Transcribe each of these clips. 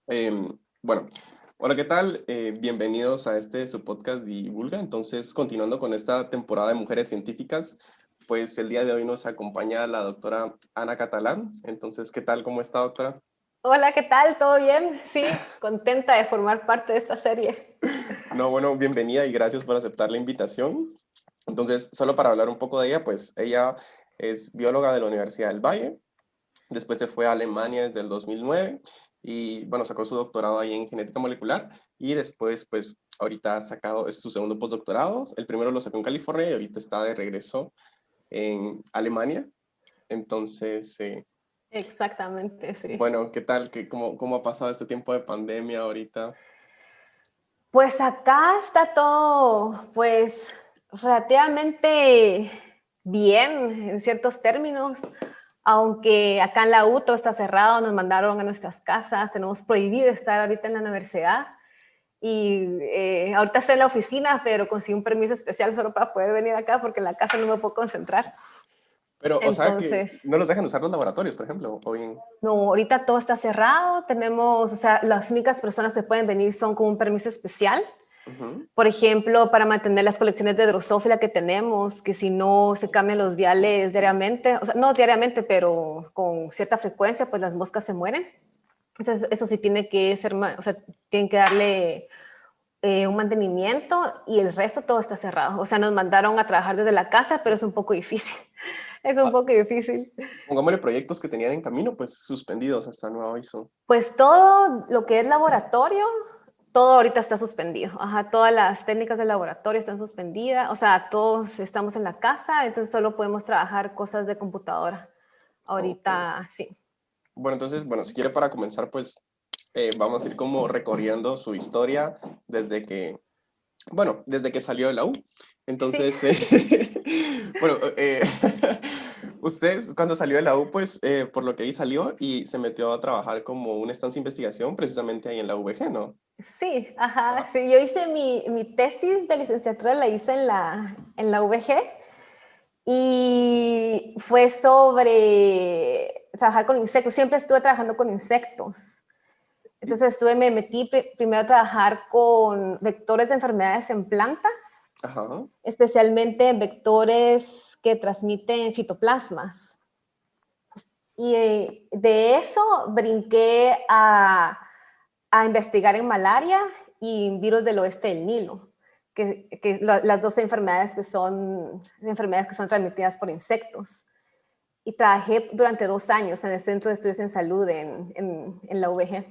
Bueno, hola, ¿qué tal? Bienvenidos a este su podcast Divulga. Entonces, continuando con esta temporada de mujeres científicas, pues el día de hoy nos acompaña la doctora Ana Catalán. Entonces, ¿qué tal? ¿Cómo está, doctora? Hola, ¿qué tal? ¿Todo bien? Sí, contenta de formar parte de esta serie. No, bueno, bienvenida y gracias por aceptar la invitación. Entonces, solo para hablar un poco de ella, pues ella es bióloga de la Universidad del Valle. Después se fue a Alemania desde el 2009 y, bueno, sacó su doctorado ahí en genética molecular y después, pues, ahorita ha sacado es su segundo postdoctorado. El primero lo sacó en California y ahorita está de regreso en Alemania. Entonces, Exactamente, sí. bueno, ¿qué tal? ¿Cómo ha pasado este tiempo de pandemia ahorita? Pues acá está todo, pues, relativamente bien en ciertos términos, aunque acá en la U todo está cerrado, nos mandaron a nuestras casas, tenemos prohibido estar ahorita en la universidad y ahorita estoy en la oficina, pero conseguí un permiso especial solo para poder venir acá porque en la casa no me puedo concentrar. Pero, o sea, que Entonces, no los dejan usar los laboratorios, por ejemplo, o bien. no, ahorita todo está cerrado. Tenemos, o sea, las únicas personas que pueden venir son con un permiso especial. Ujú. Por ejemplo, para mantener las colecciones de drosófila que tenemos, que si no se cambian los viales diariamente, o sea, no diariamente, pero con cierta frecuencia, pues las moscas se mueren. Entonces, eso sí tiene que ser, o sea, tienen que darle un mantenimiento y el resto todo está cerrado. O sea, nos mandaron a trabajar desde la casa, pero es un poco difícil. Es un Ah, poco difícil. pongámosle proyectos que tenían en camino, pues suspendidos hasta nuevo aviso. Pues todo lo que es laboratorio, todo ahorita está suspendido. Ajá, todas las técnicas de laboratorio están suspendidas. O sea, todos estamos en la casa, entonces solo podemos trabajar cosas de computadora. Ok. Ahorita sí. Bueno, entonces, bueno, si quiere para comenzar, pues vamos a ir como recorriendo su historia desde que, bueno, desde que salió de la U. Sí. Entonces, bueno, usted cuando salió de la U, pues por lo que ahí salió y se metió a trabajar como una estancia de investigación precisamente ahí en la UVG, ¿no? Sí, ajá, Ah, sí. Yo hice mi tesis de licenciatura, la hice en la UVG y fue sobre trabajar con insectos. Siempre estuve trabajando con insectos. y- Entonces me metí primero a trabajar con vectores de enfermedades en plantas, ajá. especialmente vectores que transmiten fitoplasmas. Y de eso brinqué a investigar en malaria y virus del oeste del Nilo, las dos enfermedades que son transmitidas por insectos. Y trabajé durante 2 años en el Centro de Estudios en Salud en la UVG.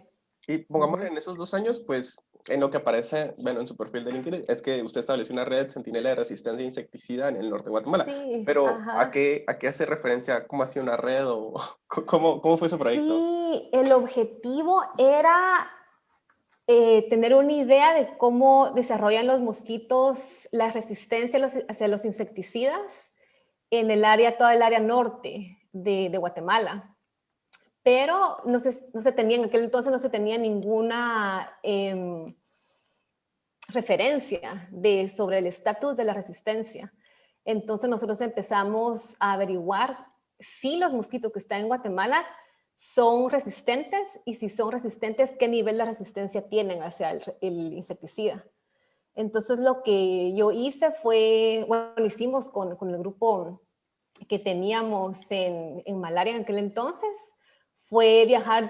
Y pongámosle en esos 2 años, pues en lo que aparece, bueno, en su perfil de LinkedIn, es que usted estableció una red centinela de resistencia a insecticida en el norte de Guatemala. Sí, Pero, ajá. a qué hace referencia? ¿Cómo hacía una red o cómo fue su proyecto? Sí, el objetivo era tener una idea de cómo desarrollan los mosquitos la resistencia hacia los insecticidas en toda el área norte de Guatemala. Pero no se tenía, en aquel entonces no se tenía ninguna referencia sobre el estatus de la resistencia. Entonces nosotros empezamos a averiguar si los mosquitos que están en Guatemala son resistentes y si son resistentes, qué nivel de resistencia tienen hacia el insecticida. Entonces lo que yo hice fue, bueno, hicimos con el grupo que teníamos en malaria en aquel entonces, fue viajar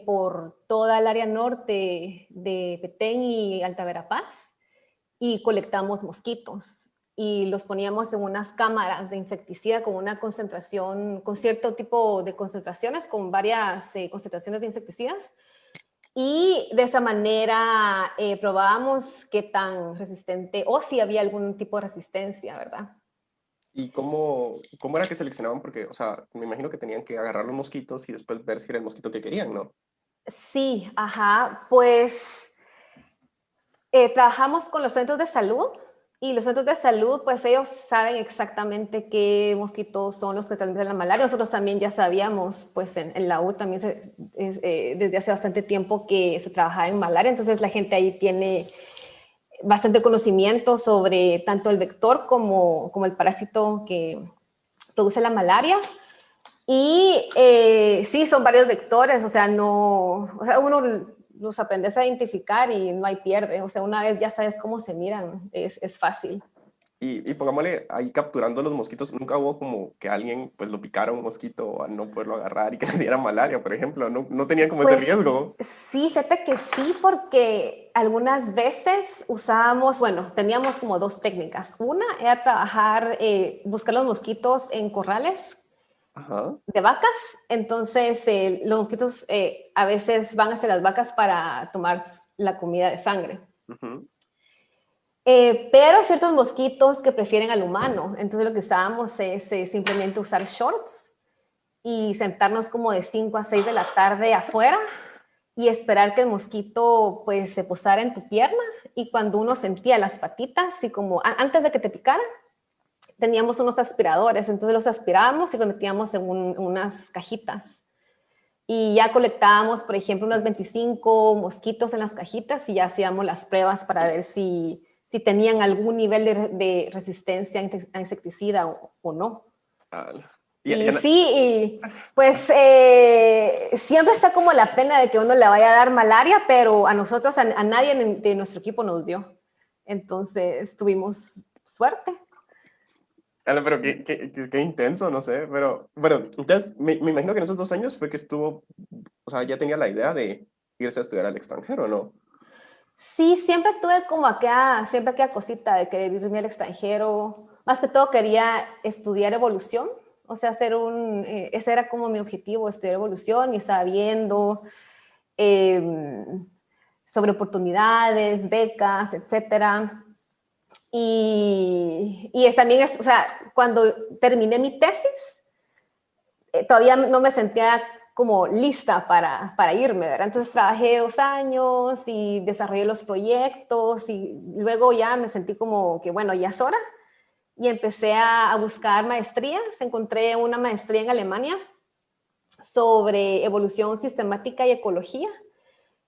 por toda el área norte de Petén y Alta Verapaz y colectamos mosquitos y los poníamos en unas cámaras de insecticida con una concentración, con cierto tipo de concentraciones, con varias concentraciones de insecticidas. Y de esa manera probábamos qué tan resistente o si había algún tipo de resistencia, ¿verdad? ¿Y cómo era que seleccionaban? Porque, o sea, me imagino que tenían que agarrar los mosquitos y después ver si era el mosquito que querían, ¿no? Sí, ajá, pues trabajamos con los centros de salud y los centros de salud, pues ellos saben exactamente qué mosquitos son los que transmiten la malaria. Nosotros también ya sabíamos, pues en la U también desde hace bastante tiempo que se trabajaba en malaria, entonces la gente ahí tiene bastante conocimiento sobre tanto el vector como el parásito que produce la malaria. Y sí, son varios vectores, o sea, no, o sea, uno los aprendes a identificar y no hay pierde. O sea, una vez ya sabes cómo se miran, es fácil. Y pongámosle ahí capturando los mosquitos, nunca hubo como que alguien pues lo picara un mosquito a no poderlo agarrar y que le diera malaria, por ejemplo, no tenían como ese Pues riesgo. sí, fíjate que sí, porque algunas veces usábamos, bueno, teníamos como dos técnicas. Una era trabajar, buscar los mosquitos en corrales Ajá. de vacas. Entonces, los mosquitos a veces van hacia las vacas para tomar la comida de sangre. Ujú. Pero hay ciertos mosquitos que prefieren al humano. Entonces, lo que usábamos es simplemente usar shorts y sentarnos como de 5 a 6 de la tarde afuera y esperar que el mosquito pues se posara en tu pierna, y cuando uno sentía las patitas y como antes de que te picara, teníamos unos aspiradores, entonces los aspirábamos y los metíamos en unas cajitas y ya colectábamos, por ejemplo, unos 25 mosquitos en las cajitas y ya hacíamos las pruebas para ver si tenían algún nivel de resistencia a insecticida o no. Ala. Y sí, y pues siempre está como la pena de que uno le vaya a dar malaria, pero a nosotros, a nadie de nuestro equipo nos dio. Entonces tuvimos suerte. ala, pero qué intenso, no sé, pero bueno, entonces me imagino que en esos 2 años fue que estuvo, o sea, ya tenía la idea de irse a estudiar al extranjero, ¿no? Sí, siempre tuve como siempre aquella cosita de querer irme al extranjero. Más que todo quería estudiar evolución, o sea, ese era como mi objetivo, estudiar evolución, y estaba viendo eh, sobre oportunidades, becas, etcétera. Y también o sea, cuando terminé mi tesis, todavía no me sentía como lista para irme, ¿verdad? Entonces trabajé 2 años y desarrollé los proyectos y luego ya me sentí como que, bueno, ya es hora. Y empecé a buscar maestrías. Encontré una maestría en Alemania sobre evolución sistemática y ecología.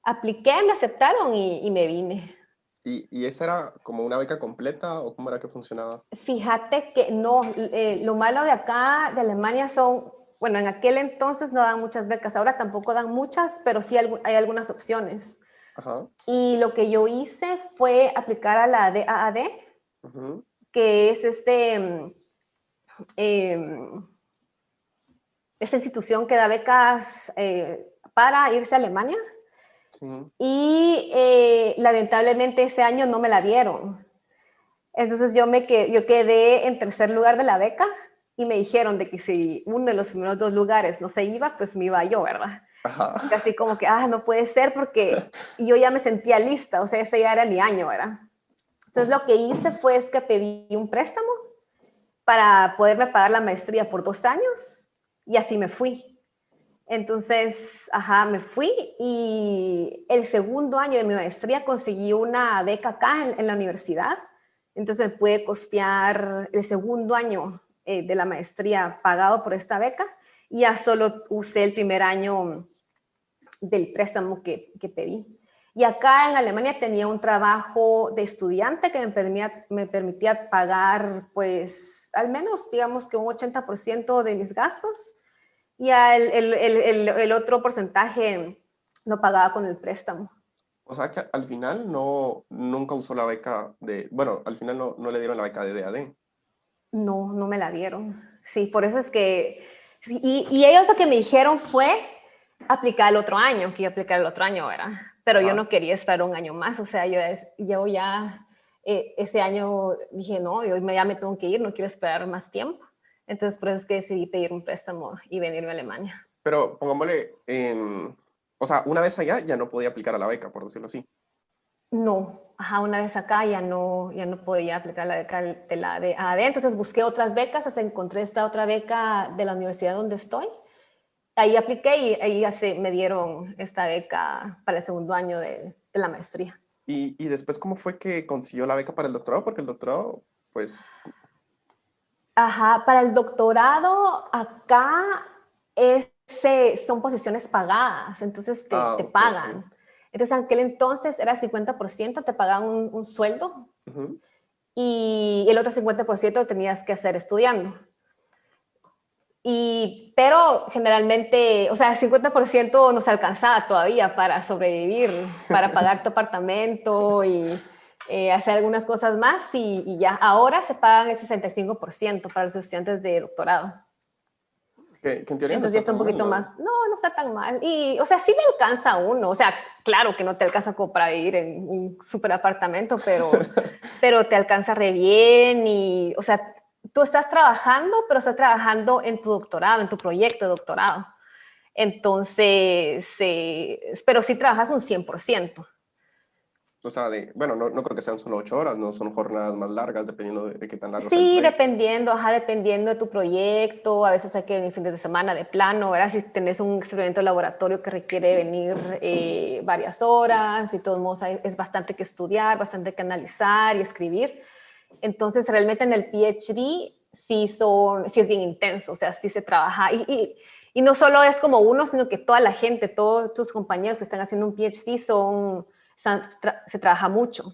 Apliqué, me aceptaron y me vine. ¿Y esa era como una beca completa o cómo era que funcionaba? Fíjate que no, lo malo de acá, de Alemania, bueno, en aquel entonces no dan muchas becas, ahora tampoco dan muchas, pero sí hay algunas opciones. Ajá. Y lo que yo hice fue aplicar a la DAAD, Ujú. que es esta institución que da becas para irse a Alemania. Sí. Y lamentablemente ese año no me la dieron. Entonces yo quedé en tercer lugar de la beca y me dijeron de que si uno de los primeros 2 lugares no se iba, pues me iba yo, ¿verdad? Ajá. Y así como que, no puede ser, porque yo ya me sentía lista, o sea, ese ya era mi año, ¿verdad? Entonces lo que hice fue es que pedí un préstamo para poderme pagar la maestría por 2 años y así me fui. Entonces, me fui y el segundo año de mi maestría conseguí una beca acá en la universidad. Entonces me pude costear el segundo año de la maestría pagado por esta beca, y ya solo usé el primer año del préstamo que pedí. Y acá en Alemania tenía un trabajo de estudiante que me permitía pagar, pues, al menos, digamos que un 80% de mis gastos, y el otro porcentaje lo pagaba con el préstamo. O sea que al final nunca usó la beca de, bueno, al final no le dieron la beca de DAD. No, no me la dieron. Sí, por eso es que... Y ellos lo que me dijeron fue aplicar el otro año, que iba a aplicar el otro año, ¿verdad? Pero yo Ajá. no quería esperar un año más, o sea, yo ya ese año dije, no, ya me tengo que ir, no quiero esperar más tiempo. Entonces, por eso es que decidí pedir un préstamo y venirme a Alemania. Pero pongámosle o sea, una vez allá ya no podía aplicar a la beca, por decirlo así. No, una vez acá ya no podía aplicar la beca de la DAD, entonces busqué otras becas hasta encontré esta otra beca de la universidad donde estoy. Ahí apliqué y ahí ya me dieron esta beca para el segundo año de la maestría. Y después, ¿cómo fue que consiguió la beca para el doctorado? Porque el doctorado, pues, Para el doctorado acá son posiciones pagadas, entonces te ok, ok. pagan. Entonces, en aquel entonces era 50%, te pagaban un sueldo, y el otro 50% tenías que hacer estudiando. Pero generalmente, o sea, el 50% nos alcanzaba todavía para sobrevivir, para pagar tu apartamento y hacer algunas cosas más y ya. Ahora se pagan el 65% para los estudiantes de doctorado. Que en teoría no Entonces ya está está un tan mal, poquito ¿no? más, no, no está tan mal. Y, o sea, sí le alcanza a uno. O sea, claro que no te alcanza como para vivir en un super apartamento, pero te alcanza re bien y, o sea, tú estás trabajando, pero estás trabajando en tu doctorado, en tu proyecto de doctorado. Entonces, pero sí trabajas un 100%. O sea, bueno, no creo que sean solo 8 horas, no son jornadas más largas, dependiendo de qué tan largo sea el Sí, proyecto. dependiendo, ajá, dependiendo de tu proyecto, a veces hay que venir fines de semana de plano, ¿verdad? Si tenés un experimento de laboratorio que requiere venir varias horas, y de todos modos es bastante que estudiar, bastante que analizar y escribir. Entonces, realmente en el PhD sí es bien intenso, o sea, sí se trabaja, y no solo es como uno, sino que toda la gente, todos tus compañeros que están haciendo un PhD se trabaja mucho.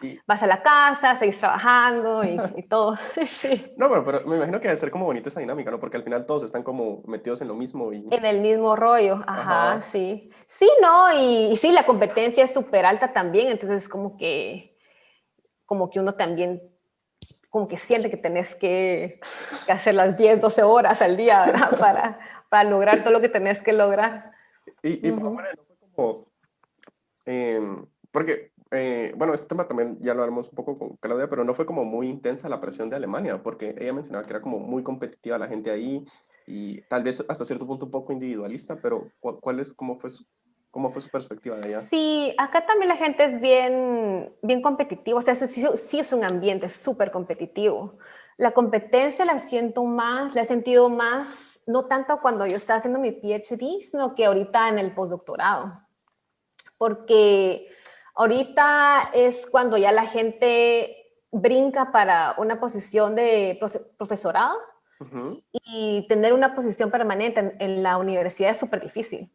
Y, Vas a la casa, seguís trabajando y todo. Sí. no, pero me imagino que debe ser como bonita esa dinámica, ¿no? Porque al final todos están como metidos en lo mismo y... En el mismo rollo, ajá, Ajá. sí. Sí, no, y sí, la competencia es súper alta también, entonces es como que uno también, como que siente que tenés que hacer las 10, 12 horas al día, ¿verdad? Para lograr todo lo que tenés que lograr. Y por lo Ujú. menos no fue como... porque, bueno, este tema también ya lo hablamos un poco con Claudia, pero no fue como muy intensa la presión de Alemania, porque ella mencionaba que era como muy competitiva la gente ahí y tal vez hasta cierto punto un poco individualista, pero cómo fue su perspectiva de allá? Sí, acá también la gente es bien, bien competitiva, o sea, eso sí es un ambiente súper competitivo. La competencia la he sentido más, no tanto cuando yo estaba haciendo mi PhD, sino que ahorita en el postdoctorado, porque ahorita es cuando ya la gente brinca para una posición de profesorado Ujú, y tener una posición permanente en la universidad es súper difícil. sí.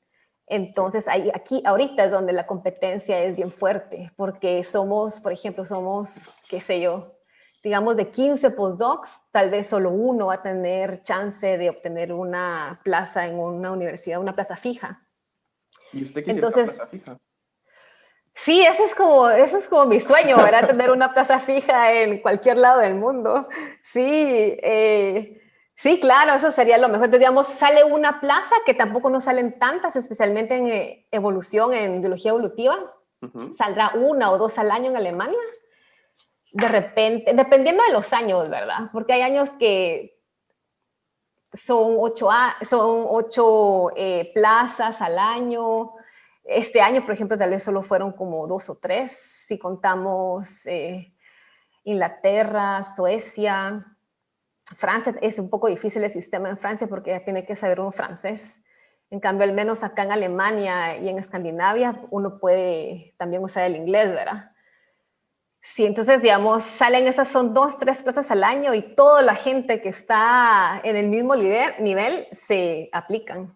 Entonces, aquí ahorita es donde la competencia es bien fuerte, porque somos, por ejemplo, qué sé yo, digamos de 15 postdocs, tal vez solo uno va a tener chance de obtener una plaza en una universidad, una plaza fija. ¿Y usted quisiera una Entonces, plaza fija? sí, eso es como mi sueño, ¿verdad? Tener una plaza fija en cualquier lado del mundo. Sí, sí, claro, eso sería lo mejor. Entonces, digamos, sale una plaza, que tampoco no salen tantas, especialmente en evolución, en biología evolutiva. Ujú. Saldrá una o dos al año en Alemania. De repente, dependiendo de los años, ¿verdad? Porque hay años que son ocho plazas al año. Este año, por ejemplo, tal vez solo fueron como dos o tres, si contamos Inglaterra, Suecia, Francia. Es un poco difícil el sistema en Francia porque ya tiene que saber uno francés. En cambio, al menos acá en Alemania y en Escandinavia, uno puede también usar el inglés, ¿verdad? Sí, entonces, digamos, son dos, tres plazas al año y toda la gente que está en el mismo nivel se aplican.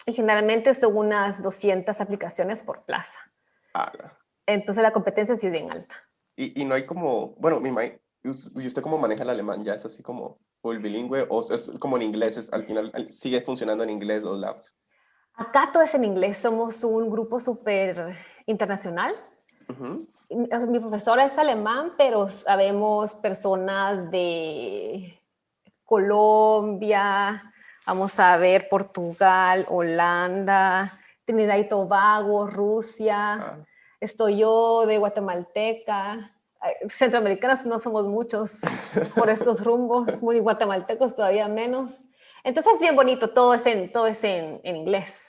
Y generalmente son unas 200 aplicaciones por plaza. Ala. Entonces la competencia sí es bien alta. Y no hay como, bueno, ¿y usted cómo maneja el alemán? ¿Ya es así como full bilingüe o es como en inglés? Al final sigue funcionando en inglés los labs. Acá todo es en inglés, somos un grupo súper internacional. Ujú. Mi profesora es alemán, pero sabemos personas de Colombia, vamos a ver Portugal, Holanda, Trinidad y Tobago, Rusia. Ah, Estoy yo de guatemalteca. Centroamericanos no somos muchos por estos rumbos, muy guatemaltecos todavía menos. Entonces es bien bonito, todo es en inglés.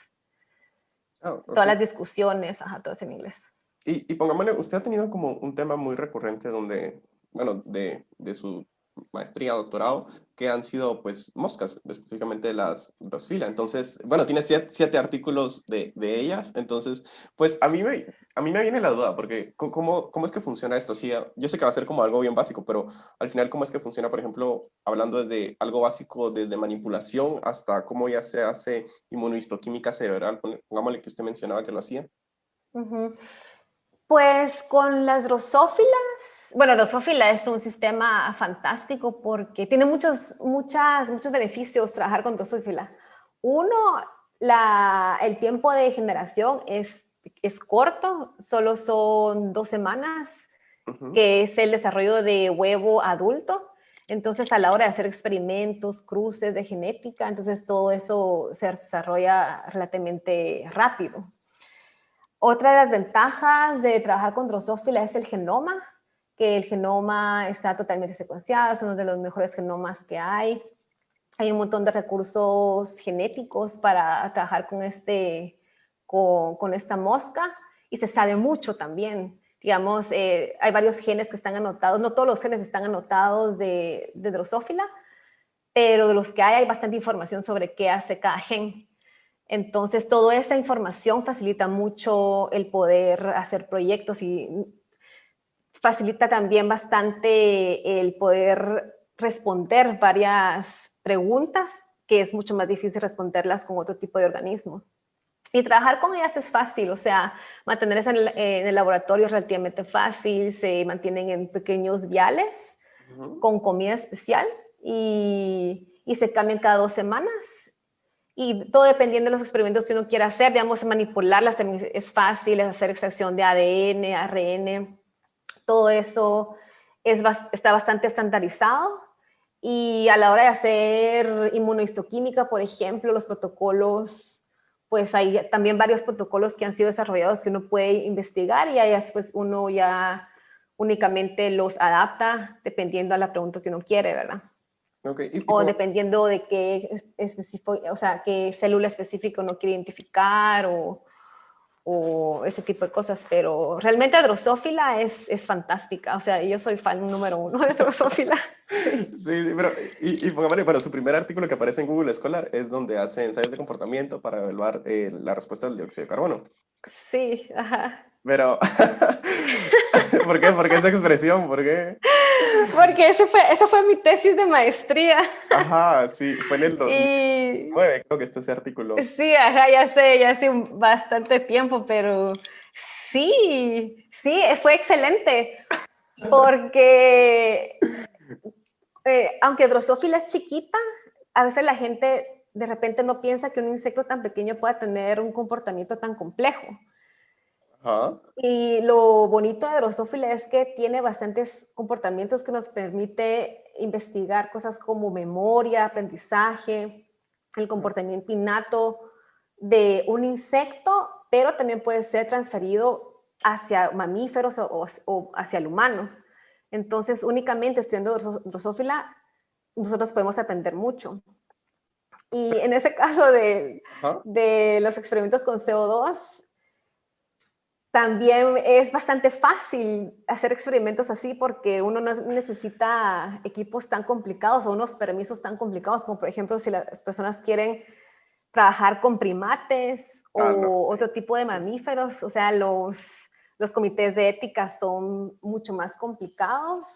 ah, ok. Todas las discusiones, ajá, todo es en inglés. Y pongámosle, usted ha tenido como un tema muy recurrente donde, bueno, de su maestría, doctorado, que han sido pues moscas, específicamente las Drosophila. Entonces, bueno, tiene siete artículos de ellas. Entonces, pues a mí me viene la duda, porque ¿cómo es que funciona esto? Sí, yo sé que va a ser como algo bien básico, pero al final, ¿cómo es que funciona, por ejemplo, hablando desde algo básico, desde manipulación hasta cómo ya se hace inmunohistoquímica cerebral? Pongámosle que usted mencionaba que lo hacía. Uh -huh. Pues con las drosófilas Bueno, Drosophila es un sistema fantástico porque tiene muchos beneficios trabajar con Drosophila. Uno, el tiempo de generación es corto, solo son 2 semanas, que es el desarrollo de huevo adulto. Entonces, a la hora de hacer experimentos, cruces de genética, entonces todo eso se desarrolla relativamente rápido. Otra de las ventajas de trabajar con Drosophila es el genoma, que el genoma está totalmente secuenciado, es uno de los mejores genomas que hay. Hay un montón de recursos genéticos para trabajar con esta mosca y se sabe mucho también. Digamos, hay varios genes que están anotados, no todos los genes están anotados de Drosophila, pero de los que hay bastante información sobre qué hace cada gen. Entonces, toda esta información facilita mucho el poder hacer proyectos y facilita también bastante el poder responder varias preguntas, que es mucho más difícil responderlas con otro tipo de organismo. Y trabajar con ellas es fácil, o sea, mantenerlas en el laboratorio es relativamente fácil, se mantienen en pequeños viales con comida especial y se cambian cada 2 semanas. Y todo dependiendo de los experimentos que uno quiera hacer, digamos, manipularlas también es fácil, es hacer extracción de ADN, ARN, todo eso está bastante estandarizado. Y a la hora de hacer inmunohistoquímica, por ejemplo, los protocolos, pues hay también varios protocolos que han sido desarrollados que uno puede investigar y ahí después uno ya únicamente los adapta dependiendo a la pregunta que uno quiere, ¿verdad? Okay. O dependiendo de qué qué célula específica uno quiere identificar o ese tipo de cosas, pero realmente Drosophila es fantástica, o sea, yo soy fan número 1 de Drosophila. Sí, pero, pongámosle, bueno, su primer artículo que aparece en Google Scholar es donde hace ensayos de comportamiento para evaluar la respuesta del dióxido de carbono. Sí, ajá. Pero, ¿por qué? ¿Por qué esa expresión? ¿Por qué? Porque esa fue mi tesis de maestría. Ajá, sí, fue en el Y 2009, creo que está ese artículo. sí, ajá, ya hace bastante tiempo, pero sí, fue excelente. Porque aunque Drosophila es chiquita, a veces la gente de repente no piensa que un insecto tan pequeño pueda tener un comportamiento tan complejo. Ajá. Y lo bonito de Drosophila es que tiene bastantes comportamientos que nos permite investigar cosas como memoria, aprendizaje, el comportamiento innato de un insecto, pero también puede ser transferido hacia mamíferos o hacia el humano. Entonces, únicamente estudiando Drosophila, nosotros podemos aprender mucho. Y en ese caso de los experimentos con CO2, también es bastante fácil hacer experimentos así porque uno no necesita equipos tan complicados o unos permisos tan complicados como, por ejemplo, si las personas quieren trabajar con primates No, o sí. otro tipo de mamíferos. O sea, los comités de ética son mucho más complicados.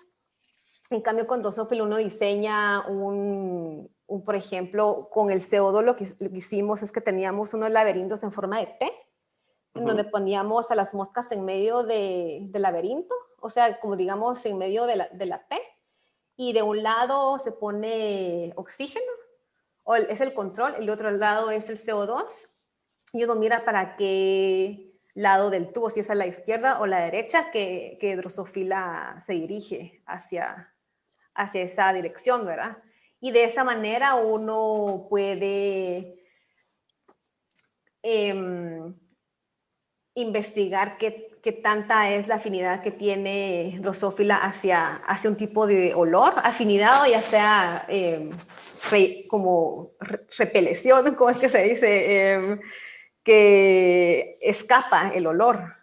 En cambio, con Drosophila uno diseña por ejemplo, con el CO2 lo que hicimos es que teníamos unos laberintos en forma de T, en donde poníamos a las moscas en medio del laberinto, o sea, como digamos en medio de la T, y de un lado se pone oxígeno, es el control, el otro lado es el CO2, y uno mira para qué lado del tubo, si es a la izquierda o la derecha, que Drosophila se dirige hacia esa dirección, ¿verdad? Y de esa manera uno puede investigar qué tanta es la afinidad que tiene Drosophila hacia un tipo de olor, afinidad o ya sea como repeleción, ¿cómo es que se dice? Que escapa el olor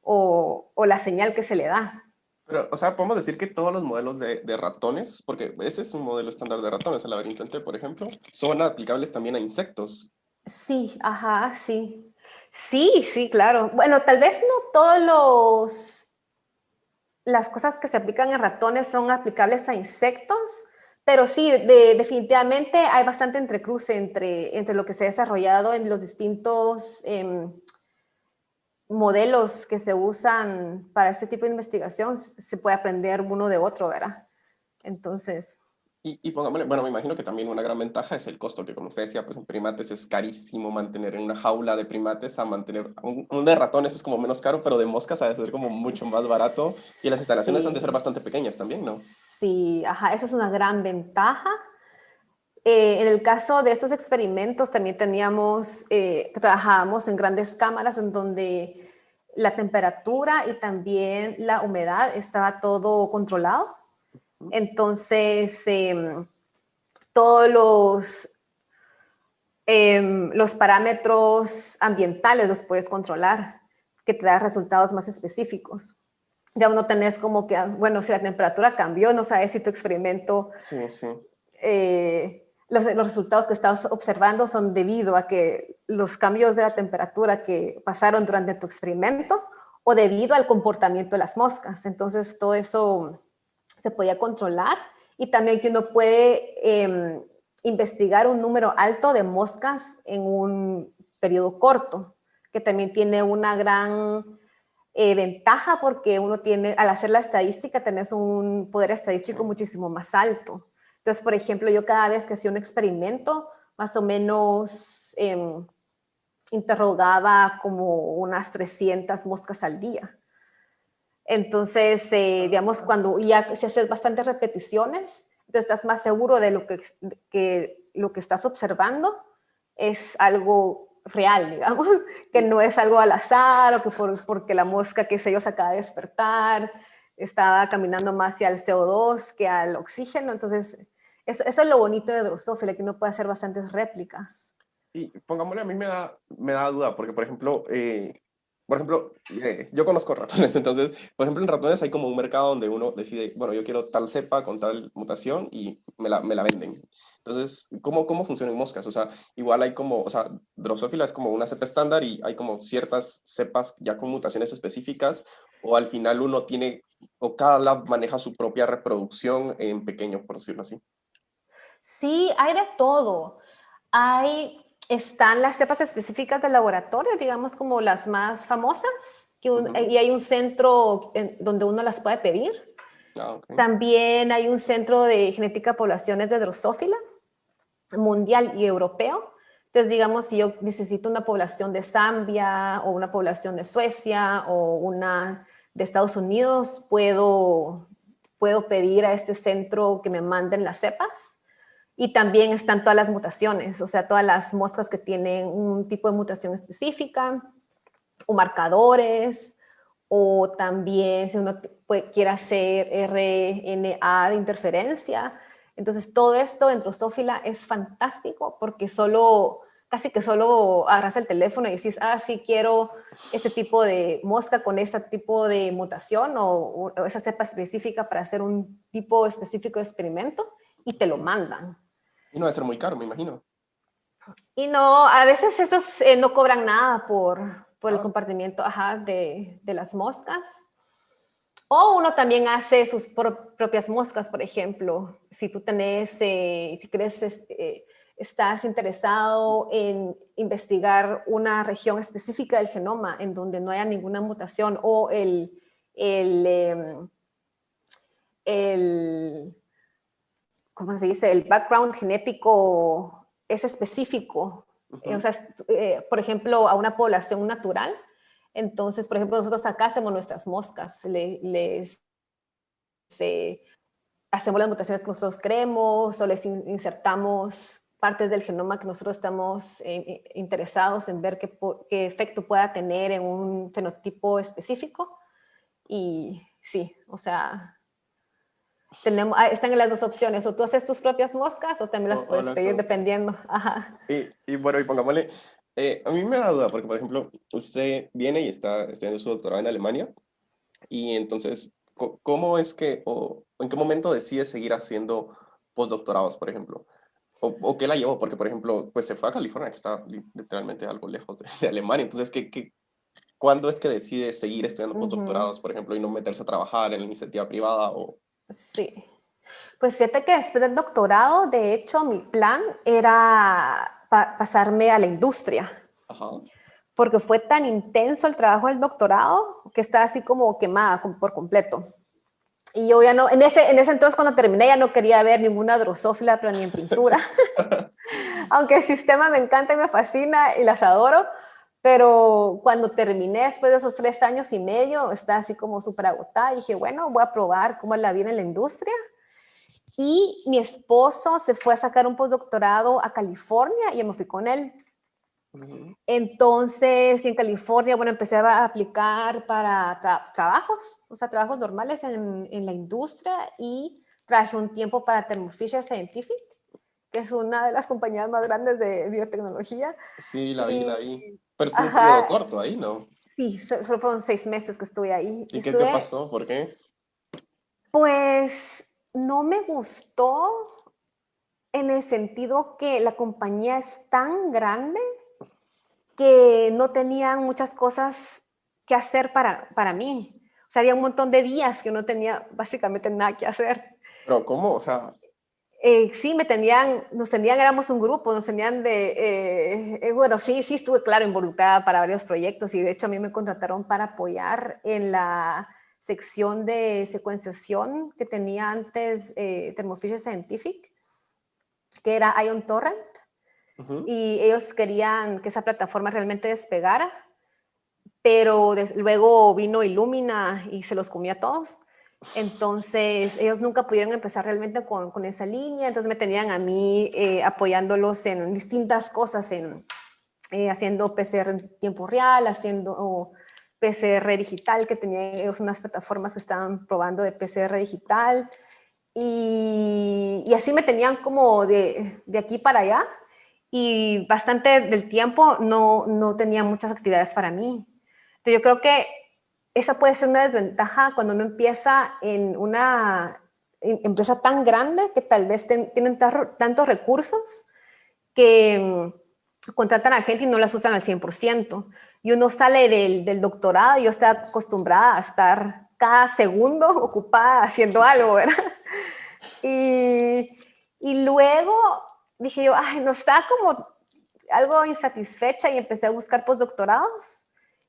o la señal que se le da. Pero, o sea, podemos decir que todos los modelos de ratones, porque ese es un modelo estándar de ratones, el laberinto en T, por ejemplo, son aplicables también a insectos. Sí, ajá, sí. Sí, claro. Bueno, tal vez no todos las cosas que se aplican en ratones son aplicables a insectos, pero sí, definitivamente hay bastante entrecruce entre lo que se ha desarrollado en los distintos modelos que se usan para este tipo de investigación, se puede aprender uno de otro, ¿verdad? Entonces... Y pongámosle, bueno, me imagino que también una gran ventaja es el costo, que como usted decía, pues en primates es carísimo mantener en una jaula de primates a mantener, un de ratones es como menos caro, pero de moscas ha de ser como mucho más barato y las instalaciones han de ser Sí, bastante pequeñas también, ¿no? sí, ajá, esa es una gran ventaja. En el caso de estos experimentos también trabajábamos en grandes cámaras en donde la temperatura y también la humedad estaba todo controlado. Entonces, todos los parámetros ambientales los puedes controlar, que te da resultados más específicos. Ya no tenés como que, bueno, si la temperatura cambió, no sabes si tu experimento, Sí, sí. los resultados que estás observando son debido a que los cambios de la temperatura que pasaron durante tu experimento o debido al comportamiento de las moscas. Entonces, todo eso se podía controlar y también que uno puede investigar un número alto de moscas en un periodo corto, que también tiene una gran ventaja porque uno tiene, al hacer la estadística, tenés un poder Sí. estadístico muchísimo más alto. Entonces, por ejemplo, yo cada vez que hacía un experimento, más o menos interrogaba como unas 300 moscas al día. Entonces, digamos, cuando ya se haces bastantes repeticiones, entonces estás más seguro de lo que estás observando es algo real, digamos, que Y, no es algo al azar o que porque la mosca, que sé yo, se acaba de despertar, estaba caminando más hacia el CO2 que al oxígeno. Entonces, eso es lo bonito de Drosophila, que uno puede hacer bastantes réplicas. y pongámosle, a mí me da duda, porque por ejemplo, yo conozco ratones, entonces, por ejemplo, en ratones hay como un mercado donde uno decide, bueno, yo quiero tal cepa con tal mutación y me la venden. Entonces, ¿cómo funcionan moscas? O sea, igual hay como, o sea, Drosophila es como una cepa estándar y hay como ciertas cepas ya con mutaciones específicas, o al final uno tiene, o cada lab maneja su propia reproducción en pequeño, por decirlo así. Sí, hay de todo. Están las cepas específicas del laboratorio, digamos como las más famosas, Ujú. y hay un centro donde uno las puede pedir. Ah, ok. También hay un centro de genética de poblaciones de Drosophila, mundial y europeo. Entonces, digamos, si yo necesito una población de Zambia o una población de Suecia o una de Estados Unidos, puedo pedir a este centro que me manden las cepas. Y también están todas las mutaciones, o sea, todas las moscas que tienen un tipo de mutación específica, o marcadores, o también si uno quiere hacer RNA de interferencia. Entonces, todo esto en Drosophila es fantástico porque casi que solo agarras el teléfono y decís, sí, quiero este tipo de mosca con este tipo de mutación o esa cepa específica para hacer un tipo específico de experimento y te lo mandan. Y no debe ser muy caro, me imagino. Y no, a veces estos no cobran nada por el Ah, compartimiento, ajá, de las moscas. O uno también hace sus propias moscas, por ejemplo. Si tú si crees, estás interesado en investigar una región específica del genoma en donde no haya ninguna mutación o el, em, el ¿cómo se dice? El background genético es específico. O ujú. sea, por ejemplo, a una población natural. Entonces, por ejemplo, nosotros acá hacemos nuestras moscas, eh, hacemos las mutaciones que nosotros creemos o les insertamos partes del genoma que nosotros estamos interesados en ver qué efecto pueda tener en un fenotipo específico. Y sí, o sea, están en las dos opciones, o tú haces tus propias moscas o también las O puedes las pedir dos. dependiendo. Ajá. Y bueno, y pongámosle, a mí me da duda, porque por ejemplo, usted viene y está estudiando su doctorado en Alemania, y entonces, ¿cómo es que, o en qué momento decide seguir haciendo postdoctorados, por ejemplo? O qué la llevó? Porque, por ejemplo, pues se fue a California, que está literalmente algo lejos de Alemania. Entonces, ¿cuándo es que decide seguir estudiando Ujú. postdoctorados, por ejemplo, y no meterse a trabajar en la iniciativa privada? O... Sí. Pues fíjate que después del doctorado, de hecho, mi plan era pasarme a la industria. Ajá. porque fue tan intenso el trabajo del doctorado que estaba así como quemada por completo. Y yo ya no, en ese entonces cuando terminé ya no quería ver ninguna drosófila, pero ni en pintura. Aunque el sistema me encanta y me fascina y las adoro, pero cuando terminé después de esos 3 años y medio, estaba así como súper agotada. Y dije, bueno, voy a probar cómo es la vida en la industria. Y mi esposo se fue a sacar un postdoctorado a California y yo me fui con él. Entonces, en California, bueno, empecé a aplicar para trabajos, o sea, trabajos normales en la industria y trabajé un tiempo para Thermo Fisher Scientific, que es una de las compañías más grandes de biotecnología. Sí, la Y, vi. Pero estuvo un periodo ajá, corto ahí, ¿no? sí, solo fueron 6 meses que estuve ahí. Y ¿Y qué estuve, pasó? ¿Por qué? pues, no me gustó en el sentido que la compañía es tan grande que no tenían muchas cosas que hacer para mí. O sea, había un montón de días que no tenía básicamente nada que hacer. Pero ¿cómo? O sea, Sí, nos tenían, éramos un grupo, nos tenían bueno, sí, estuve, claro, involucrada para varios proyectos y de hecho a mí me contrataron para apoyar en la sección de secuenciación que tenía antes Thermo Fisher Scientific, que era Ion Torrent, y ellos querían que esa plataforma realmente despegara, pero luego vino Illumina y se los comió a todos. Entonces, ellos nunca pudieron empezar realmente con esa línea, entonces me tenían a mí apoyándolos en distintas cosas, haciendo PCR en tiempo real, haciendo PCR digital, que tenían ellos unas plataformas que estaban probando de PCR digital, y así me tenían como de aquí para allá, y bastante del tiempo no tenía muchas actividades para mí. Entonces, yo creo que esa puede ser una desventaja cuando uno empieza en una empresa tan grande que tal vez tienen tantos recursos que contratan a gente y no las usan al 100%. Y uno sale del doctorado y yo estoy acostumbrada a estar cada segundo ocupada haciendo algo, ¿verdad? Y luego dije yo, ay, no, estaba como algo insatisfecha y empecé a buscar postdoctorados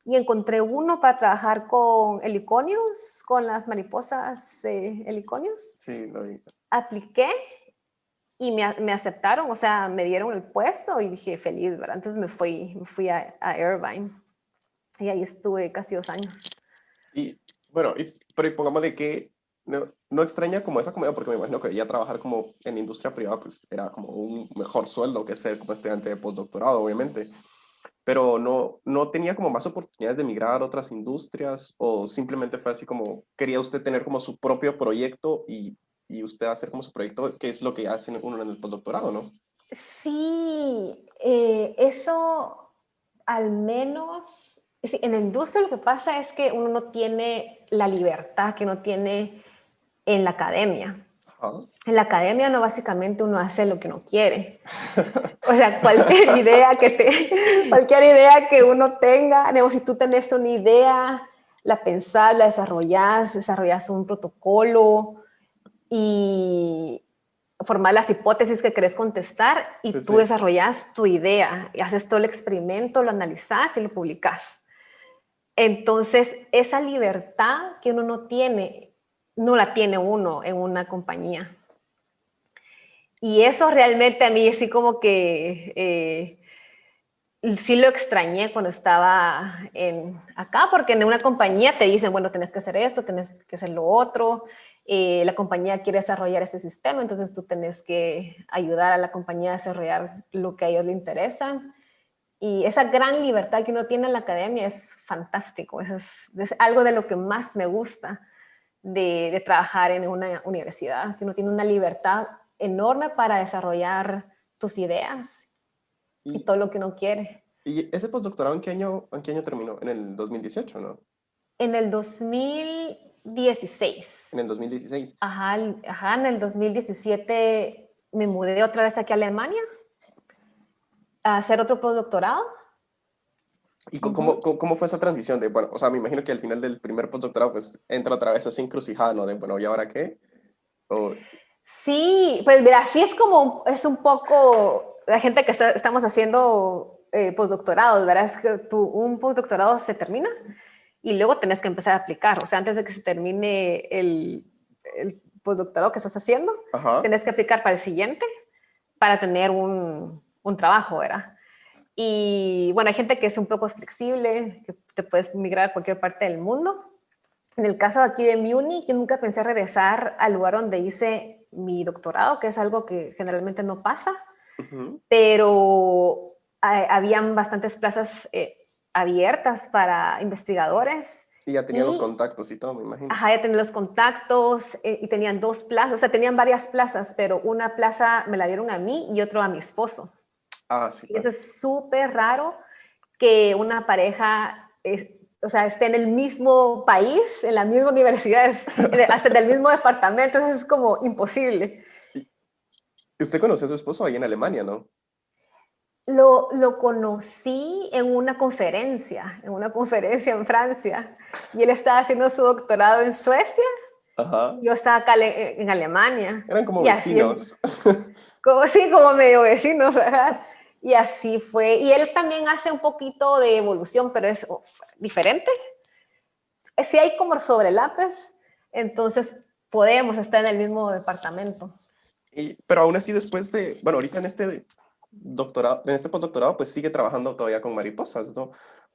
y encontré uno para trabajar con heliconios, con las mariposas heliconios. sí, lo vi. Apliqué y me aceptaron, o sea, me dieron el puesto y dije feliz, ¿verdad? Entonces me fui a Irvine y ahí estuve casi 2 años. Y bueno, pero y pongámosle que no extraña como esa comida, porque me imagino que ya trabajar como en industria privada pues era como un mejor sueldo que ser como estudiante de postdoctorado, obviamente. Pero no tenía como más oportunidades de migrar a otras industrias o simplemente fue así como quería usted tener como su propio proyecto y usted hacer como su proyecto, que es lo que hace uno en el postdoctorado, ¿no? Sí, eso al menos, sí, en la industria lo que pasa es que uno no tiene la libertad que uno tiene en la academia. Ajá. En la academia no, básicamente uno hace lo que uno quiere. O sea, cualquier idea que uno tenga, digamos, si tú tenés una idea, la pensás, la desarrollas un protocolo y formar las hipótesis que querés contestar Sí, y tú sí. desarrollas tu idea y haces todo el experimento, lo analizás y lo publicás. Entonces, esa libertad que uno no tiene, no la tiene uno en una compañía. Y eso realmente a mí sí como que sí lo extrañé cuando estaba acá, porque en una compañía te dicen, bueno, tenés que hacer esto, tenés que hacer lo otro, la compañía quiere desarrollar ese sistema, entonces tú tenés que ayudar a la compañía a desarrollar lo que a ellos les interesa. Y esa gran libertad que uno tiene en la academia es fantástico, es algo de lo que más me gusta de trabajar en una universidad, que uno tiene una libertad enorme para desarrollar tus ideas y ¿Y, todo lo que uno quiere. y ese postdoctorado en qué año terminó? En el 2018, ¿no? En el 2016, En el 2016. ajá, ajá, en el 2017 me mudé otra vez aquí a Alemania a hacer otro postdoctorado. ¿Y Uh-huh. cómo fue esa transición de, bueno, o sea, me imagino que al final del primer postdoctorado pues entra otra vez esa encrucijada, ¿no? De, bueno, ¿y ahora qué? O, Sí, pues mira, sí es como, es un poco, la gente que estamos haciendo postdoctorados, ¿verdad? Es que un postdoctorado se termina y luego tenés que empezar a aplicar. O sea, antes de que se termine el postdoctorado que estás haciendo, Ajá. tenés que aplicar para el siguiente para tener un trabajo, ¿verdad? Y bueno, hay gente que es un poco flexible, que te puedes migrar a cualquier parte del mundo. En el caso aquí de Múnich, yo nunca pensé regresar al lugar donde hice mi doctorado, que es algo que generalmente no pasa, Ujú. pero habían bastantes plazas abiertas para investigadores Y ya tenían los y contactos y todo, me imagino. ajá, ya tenían los contactos y tenían 2 plazas, o sea, tenían varias plazas, pero una plaza me la dieron a mí y otro a mi esposo. Ah, sí, Y eso claro. es súper raro que una pareja, o sea, esté en el mismo país, en la misma universidad, hasta en el mismo departamento, eso es como imposible. Y usted conoció a su esposo ahí en Alemania, ¿no? Lo conocí en una conferencia en Francia, y él estaba haciendo su doctorado en Suecia, Ajá. y yo estaba acá en Alemania, Eran como y así, vecinos. como, sí, como medio vecinos, ¿verdad? Y así fue. Y él también hace un poquito de evolución, pero es diferente. Sí hay como sobrelapes, entonces podemos estar en el mismo departamento. Pero aún así, después de, bueno, ahorita en este doctorado, en este postdoctorado, pues sigue trabajando todavía con mariposas, ¿no?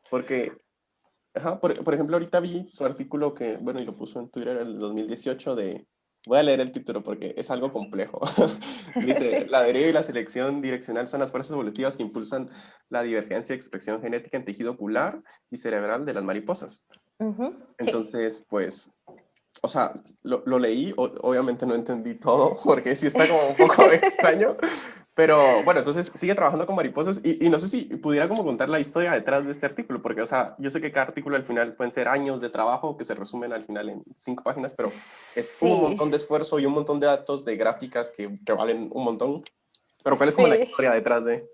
Porque, ajá, por ejemplo, ahorita vi su artículo que, bueno, y lo puso en Twitter en el 2018 de, voy a leer el título porque es algo complejo. Dice, Sí. la deriva y la selección direccional son las fuerzas evolutivas que impulsan la divergencia y expresión genética en tejido ocular y cerebral de las mariposas. Ujú, sí. Entonces, pues, o sea, lo leí, obviamente no entendí todo, porque sí está como un poco extraño, pero bueno, entonces sigue trabajando con mariposas y no sé si pudiera como contar la historia detrás de este artículo, porque, o sea, yo sé que cada artículo al final pueden ser años de trabajo que se resumen al final en 5 páginas, pero es un Sí, montón de esfuerzo y un montón de datos, de gráficas que valen un montón, pero ¿cuál es como la sí. historia detrás de?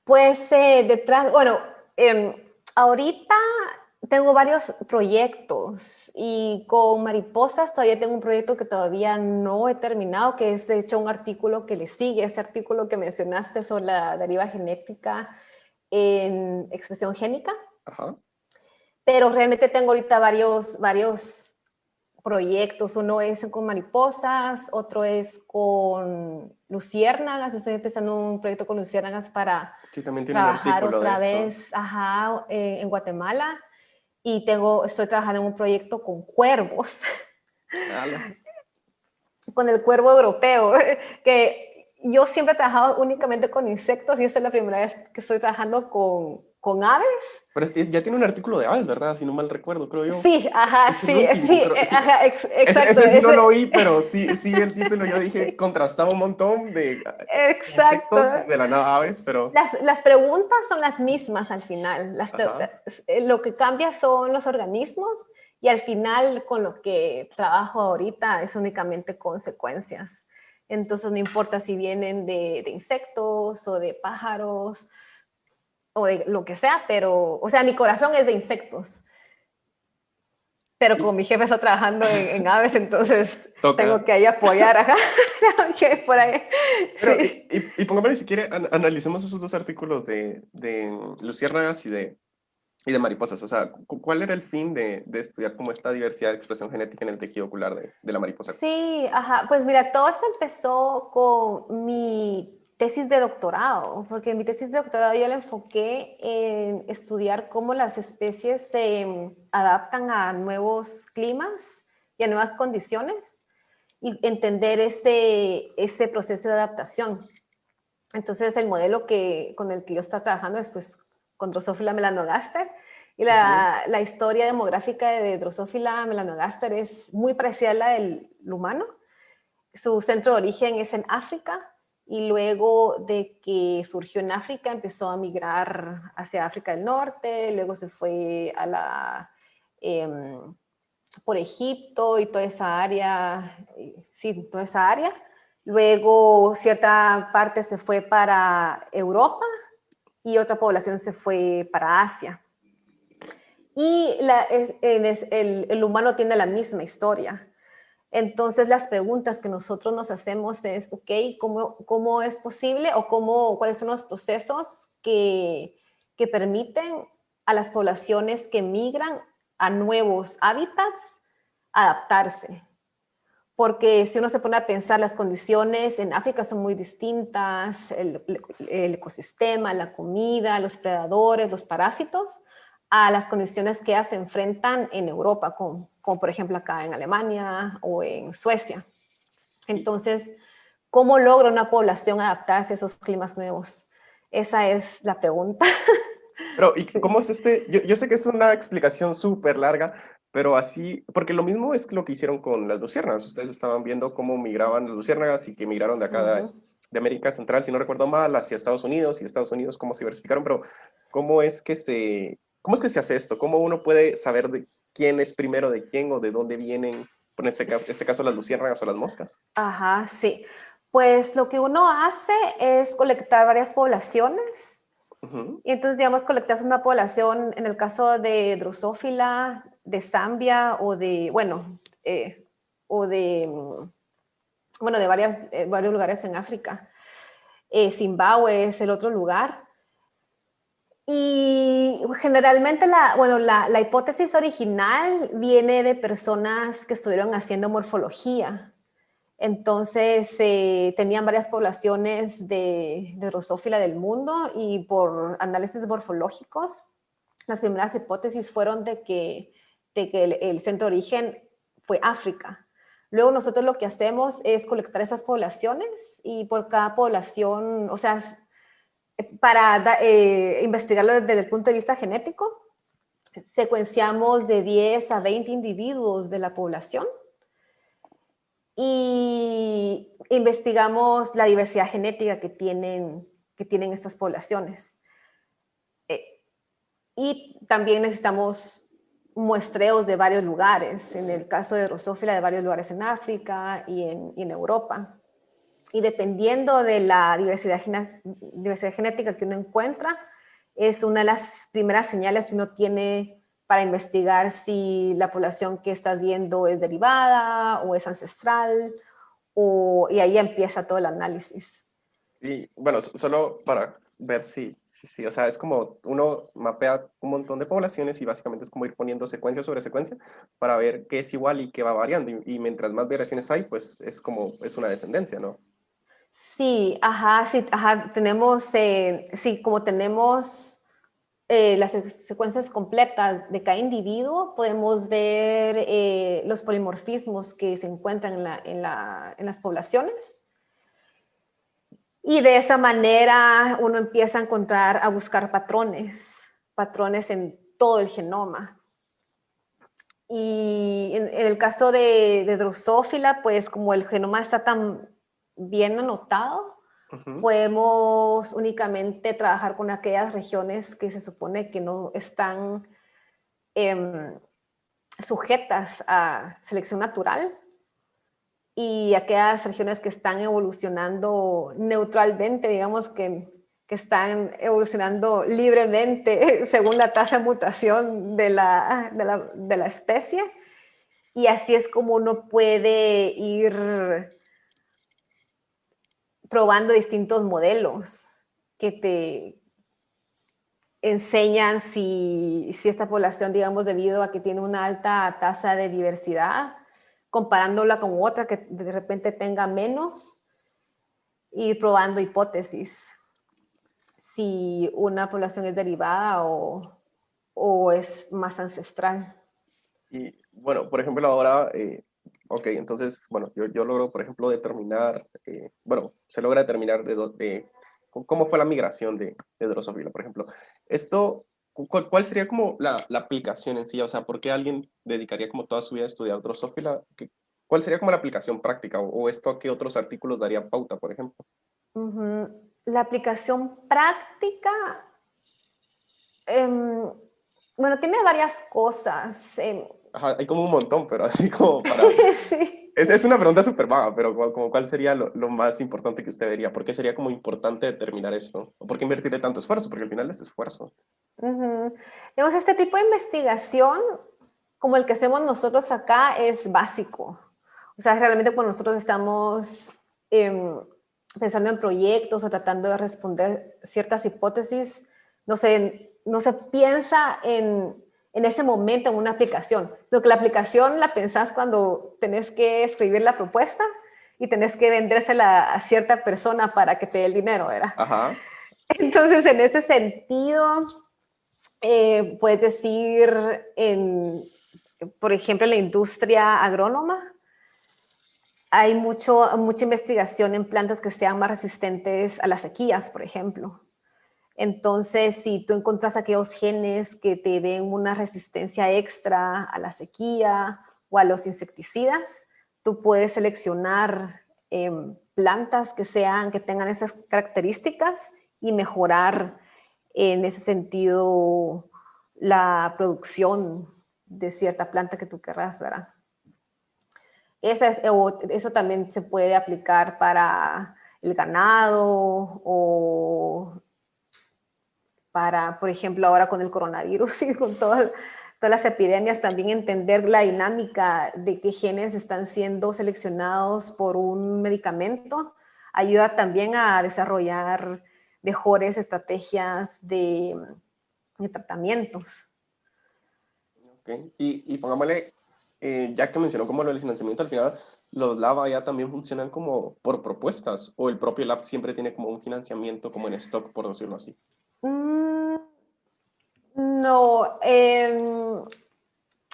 Pues detrás, bueno, em, ahorita tengo varios proyectos y con mariposas todavía tengo un proyecto que todavía no he terminado, que es de hecho un artículo que le sigue, ese artículo que mencionaste sobre la deriva genética en expresión génica, Ajá, pero realmente tengo ahorita varios proyectos. Uno es con mariposas, otro es con luciérnagas. Estoy empezando un proyecto con luciérnagas para sí, también tiene un trabajar artículo de otra eso. vez, ajá, en Guatemala. Y estoy trabajando en un proyecto con cuervos, Ala. con el cuervo europeo, que yo siempre he trabajado únicamente con insectos y esta es la primera vez que estoy trabajando con aves. Pero ya tiene un artículo de aves, ¿verdad? Si no mal recuerdo, creo yo. Sí, ajá, Es el sí, último, sí, creo. Sí, ajá, exacto. ese sí no lo vi, pero sí, sí vi el título. Yo dije, Sí, contrastaba un montón de exacto. insectos de la nada aves, pero. Las preguntas son las mismas al final. Ajá. Lo que cambia son los organismos y al final con lo que trabajo ahorita es únicamente consecuencias. Entonces no importa si vienen de insectos o de pájaros o de lo que sea, pero, o sea, mi corazón es de insectos, pero Y como mi jefe está trabajando en aves, entonces tengo toca. que ahí apoyar, ajá, que por ahí, Pero, sí. y póngame si quiere, analicemos esos dos artículos de luciérnagas y de mariposas. O sea, ¿cuál era el fin de estudiar como esta diversidad de expresión genética en el tejido ocular de la mariposa? Sí, ajá, pues mira, todo eso empezó con mi tesis de doctorado, porque mi tesis de doctorado yo la enfoqué en estudiar cómo las especies se adaptan a nuevos climas y a nuevas condiciones y entender ese proceso de adaptación. Entonces, el modelo con el que yo estaba trabajando después con Drosophila melanogaster, y Ujú. la historia demográfica de Drosophila melanogaster es muy parecida a la del humano. Su centro de origen es en África y luego de que surgió en África empezó a migrar hacia África del Norte, luego se fue eh, por Egipto y toda esa área, sí, toda esa área. Luego cierta parte se fue para Europa y otra población se fue para Asia. Y el humano tiene la misma historia. Entonces las preguntas que nosotros nos hacemos es, ok, ¿cómo es posible o cuáles son los procesos que permiten a las poblaciones que migran a nuevos hábitats adaptarse. Porque si uno se pone a pensar, las condiciones en África son muy distintas, el ecosistema, la comida, los predadores, los parásitos, a las condiciones que se enfrentan en Europa, como por ejemplo acá en Alemania o en Suecia. Entonces, ¿cómo logra una población adaptarse a esos climas nuevos? Esa es la pregunta. Pero, ¿y cómo es este? Yo sé que es una explicación súper larga, pero así, porque lo mismo es lo que hicieron con las luciérnagas. Ustedes estaban viendo cómo migraban las luciérnagas y que migraron de acá de América Central, si no recuerdo mal, hacia Estados Unidos y Estados Unidos cómo se diversificaron, pero ¿cómo es que se hace esto? ¿Cómo uno puede saber de quién es primero de quién o de dónde vienen, por este caso, las luciérnagas o las moscas? Ajá, sí. Pues lo que uno hace es colectar varias poblaciones. Ujú. Y entonces, digamos, colectas una población, en el caso de Drosophila, de Zambia o de, bueno, de varios lugares en África. Zimbabue es el otro lugar. Y generalmente la hipótesis original viene de personas que estuvieron haciendo morfología. Entonces, tenían varias poblaciones de Drosophila del mundo y por análisis morfológicos, las primeras hipótesis fueron de que el centro de origen fue África. Luego nosotros lo que hacemos es colectar esas poblaciones y por cada población, o sea, para investigarlo desde el punto de vista genético, secuenciamos de 10 a 20 individuos de la población y investigamos la diversidad genética que tienen estas poblaciones. Y también necesitamos muestreos de varios lugares, en el caso de Drosophila, de varios lugares en África y en Europa. Y dependiendo de la diversidad genética que uno encuentra, es una de las primeras señales que uno tiene para investigar si la población que estás viendo es derivada o es ancestral, y ahí empieza todo el análisis. Y bueno, solo para ver si, o sea, es como uno mapea un montón de poblaciones y básicamente es como ir poniendo secuencia sobre secuencia para ver qué es igual y qué va variando. Y mientras más variaciones hay, pues es una descendencia, ¿no? Sí, ajá, tenemos, sí, como tenemos las secuencias completas de cada individuo, podemos ver los polimorfismos que se encuentran en las poblaciones. Y de esa manera uno empieza a buscar patrones en todo el genoma. Y en el caso de Drosophila, pues como el genoma está tan bien anotado, Ujú. podemos únicamente trabajar con aquellas regiones que se supone que no están sujetas a selección natural y aquellas regiones que están evolucionando neutralmente, digamos que están evolucionando libremente según la tasa de mutación de la especie. Y así es como uno puede ir probando distintos modelos que te enseñan si esta población, digamos, debido a que tiene una alta tasa de diversidad, comparándola con otra que de repente tenga menos, y probando hipótesis, si una población es derivada o es más ancestral. Y bueno, por ejemplo, ahora, ok, entonces, bueno, yo logro, por ejemplo, determinar, bueno, se logra determinar cómo fue la migración de Drosophila, por ejemplo. Esto, ¿cuál sería como la aplicación en sí? O sea, ¿por qué alguien dedicaría como toda su vida a estudiar Drosophila? ¿Cuál sería como la aplicación práctica? ¿O esto a qué otros artículos daría pauta, por ejemplo? La aplicación práctica, em, bueno, tiene varias cosas. Ajá, hay como un montón, pero así como para... Sí. Es una pregunta súper vaga, pero como cuál sería lo más importante que usted vería. ¿Por qué sería como importante determinar esto? ¿O por qué invertirle tanto esfuerzo? Porque al final es esfuerzo. Digamos, este tipo de investigación, como el que hacemos nosotros acá, es básico. O sea, realmente cuando nosotros estamos pensando en proyectos o tratando de responder ciertas hipótesis, no se piensa en ese momento en una aplicación, sino que la aplicación la pensás cuando tenés que escribir la propuesta y tenés que vendérsela a cierta persona para que te dé el dinero, ¿verdad? Ajá. Entonces, en ese sentido, puedes decir, por ejemplo, en la industria agrónoma, hay mucha investigación en plantas que sean más resistentes a las sequías, por ejemplo. Entonces, si tú encuentras aquellos genes que te den una resistencia extra a la sequía o a los insecticidas, tú puedes seleccionar plantas que tengan esas características y mejorar en ese sentido la producción de cierta planta que tú querrás, ¿verdad? Eso también se puede aplicar para el ganado o para, por ejemplo, ahora con el coronavirus y con todas las epidemias, también entender la dinámica de qué genes están siendo seleccionados por un medicamento, ayuda también a desarrollar mejores estrategias de tratamientos. Okay. Y pongámosle, ya que mencionó como lo del financiamiento, al final los lab ya también funcionan como por propuestas, o el propio lab siempre tiene como un financiamiento como en stock, por decirlo así. No,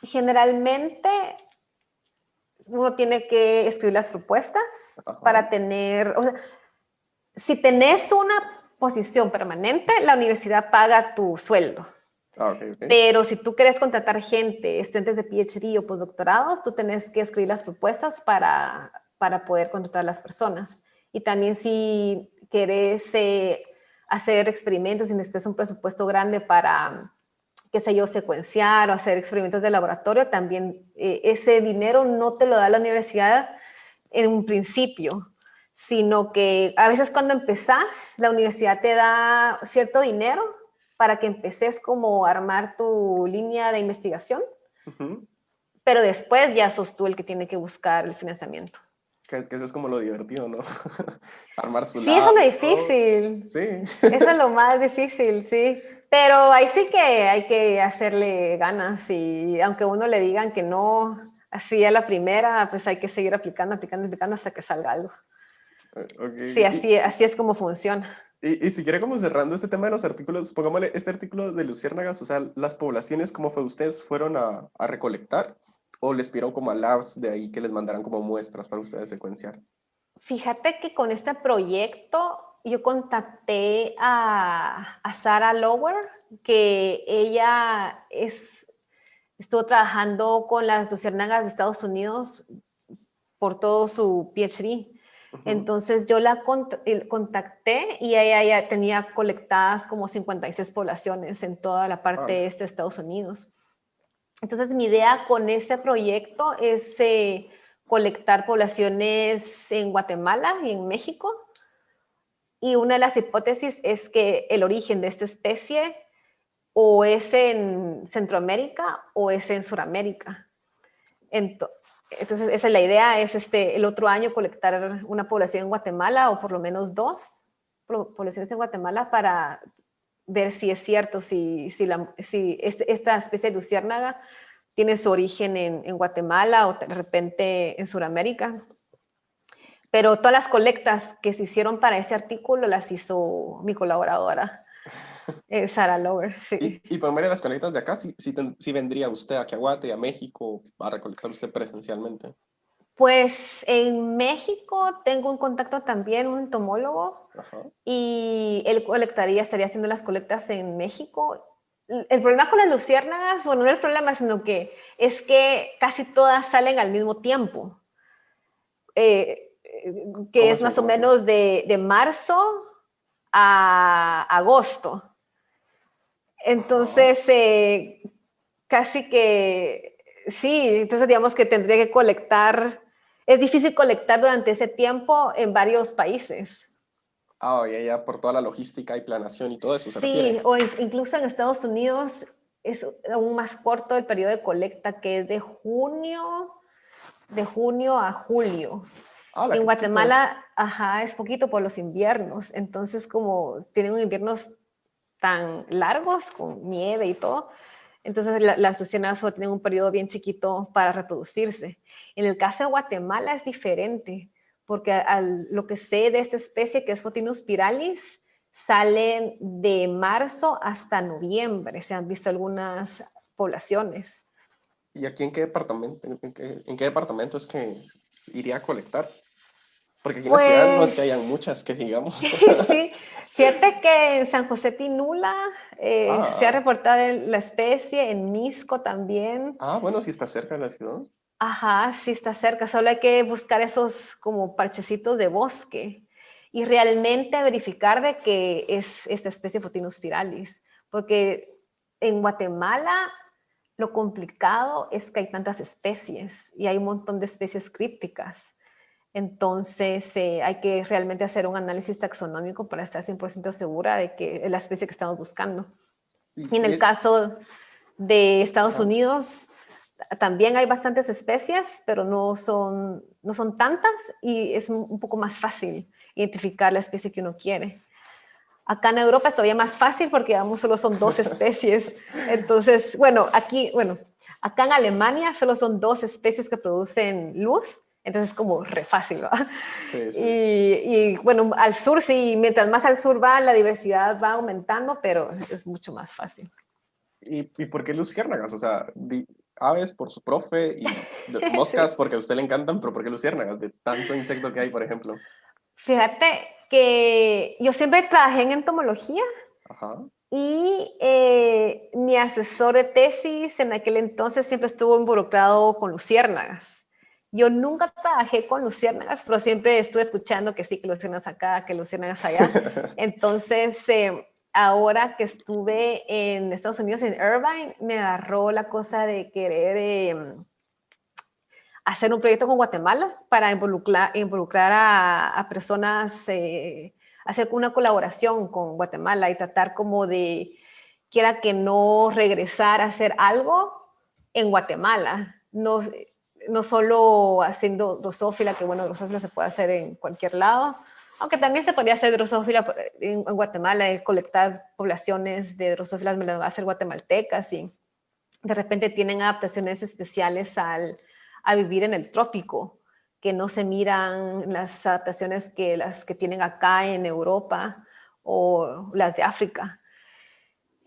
generalmente uno tiene que escribir las propuestas Ajá. para tener, o sea, si tenés una posición permanente, la universidad paga tu sueldo. Ah, ok, ok. Pero si tú quieres contratar gente, estudiantes de PhD o postdoctorados, tú tenés que escribir las propuestas para poder contratar a las personas. Y también si querés hacer experimentos y necesitas un presupuesto grande para, qué sé yo, secuenciar o hacer experimentos de laboratorio, también ese dinero no te lo da la universidad en un principio, sino que a veces cuando empezás, la universidad te da cierto dinero para que empeces como a armar tu línea de investigación, Ujú. pero después ya sos tú el que tiene que buscar el financiamiento. Que eso es como lo divertido, ¿no? Armar su Sí, eso lab es lo y todo. difícil. Sí. Eso es lo más difícil, sí. Pero ahí sí que hay que hacerle ganas y aunque uno le digan que no, así a la primera, pues hay que seguir aplicando, aplicando, aplicando hasta que salga algo. Sí, Ok. así es como funciona. Y si quiere como cerrando este tema de los artículos, pongámosle este artículo de luciérnagas, o sea, las poblaciones, ¿cómo fue? ¿Ustedes fueron a recolectar o les pidieron como a labs de ahí que les mandaran como muestras para ustedes secuenciar? Fíjate que con este proyecto yo contacté a Sarah Lower, que ella estuvo trabajando con las luciérnagas de Estados Unidos por todo su PhD. Ujú. Entonces yo la contacté y ella ya tenía colectadas como 56 poblaciones en toda la parte Ah, este de Estados Unidos. Entonces mi idea con este proyecto es colectar poblaciones en Guatemala y en México. Y una de las hipótesis es que el origen de esta especie o es en Centroamérica o es en Sudamérica. Entonces, esa es la idea, es el otro año colectar una población en Guatemala o por lo menos dos poblaciones en Guatemala para ver si es cierto, si esta especie de luciérnaga tiene su origen en Guatemala o de repente en Sudamérica. Pero todas las colectas que se hicieron para ese artículo las hizo mi colaboradora, Sarah Lower, sí. y por medio de las colectas de acá, sí vendría usted aquí a Guate, a México, a recolectar usted presencialmente. Pues en México tengo un contacto también, un entomólogo, Ajá. y él estaría haciendo las colectas en México. El problema con las luciérnagas, bueno, no es el problema, sino que es que casi todas salen al mismo tiempo, eh, que ¿Cómo es así? más o ¿Cómo así? menos de marzo a agosto. Ajá. Entonces, casi que sí, entonces digamos que tendría que colectar, es difícil colectar durante ese tiempo en varios países. Ah, ya, por toda la logística y planación y todo eso se Sí, refiere. o incluso en Estados Unidos es aún más corto el periodo de colecta, que es de junio a julio. Ah, la En que poquito. Guatemala, ajá, es poquito por los inviernos, entonces como tienen inviernos tan largos con nieve y todo, entonces las luciérnagas solo tienen un periodo bien chiquito para reproducirse. En el caso de Guatemala es diferente, porque lo que sé de esta especie, que es Photinus spiralis, salen de marzo hasta noviembre. Se han visto algunas poblaciones. ¿Y aquí en qué departamento, en qué departamento es que iría a colectar? Porque aquí en la ciudad no es que hayan Pues muchas, que digamos. sí, fíjate que en San José Pinula se ha Ah, reportado la especie, en Misco también. bueno, sí está cerca de la ciudad. Ajá, sí está cerca, solo hay que buscar esos como parchecitos de bosque y realmente verificar de que es esta especie Photinus spiralis, porque en Guatemala lo complicado es que hay tantas especies y hay un montón de especies crípticas. Entonces, hay que realmente hacer un análisis taxonómico para estar 100% segura de que es la especie que estamos buscando. Y, Y en y el caso de Estados ajá. Unidos, también hay bastantes especies, pero no son tantas y es un poco más fácil identificar la especie que uno quiere. Acá en Europa es todavía más fácil porque, digamos, solo son dos especies. Entonces, bueno, acá en Alemania solo son dos especies que producen luz, entonces es como re fácil, ¿va? Sí, sí. Y bueno, al sur sí, mientras más al sur va, la diversidad va aumentando, pero es mucho más fácil. ¿Y por qué luciérnagas? O sea, aves por su profe y moscas Sí. porque a usted le encantan, pero ¿por qué luciérnagas? De tanto insecto que hay, por ejemplo. Fíjate que yo siempre trabajé en entomología Ajá. y mi asesor de tesis en aquel entonces siempre estuvo involucrado con luciérnagas. Yo nunca trabajé con luciérnagas, pero siempre estuve escuchando que sí, que luciérnagas acá, que luciérnagas allá. Entonces, ahora que estuve en Estados Unidos, en Irvine, me agarró la cosa de querer hacer un proyecto con Guatemala para involucrar a personas, hacer una colaboración con Guatemala y tratar como de, quiera que no, regresar a hacer algo en Guatemala. No solo haciendo drosófila, que bueno, drosófila se puede hacer en cualquier lado, aunque también se podría hacer drosófila en Guatemala, colectar poblaciones de drosófilas melanogaster guatemaltecas y de repente tienen adaptaciones especiales a vivir en el trópico, que no se miran las adaptaciones que las que tienen acá en Europa o las de África.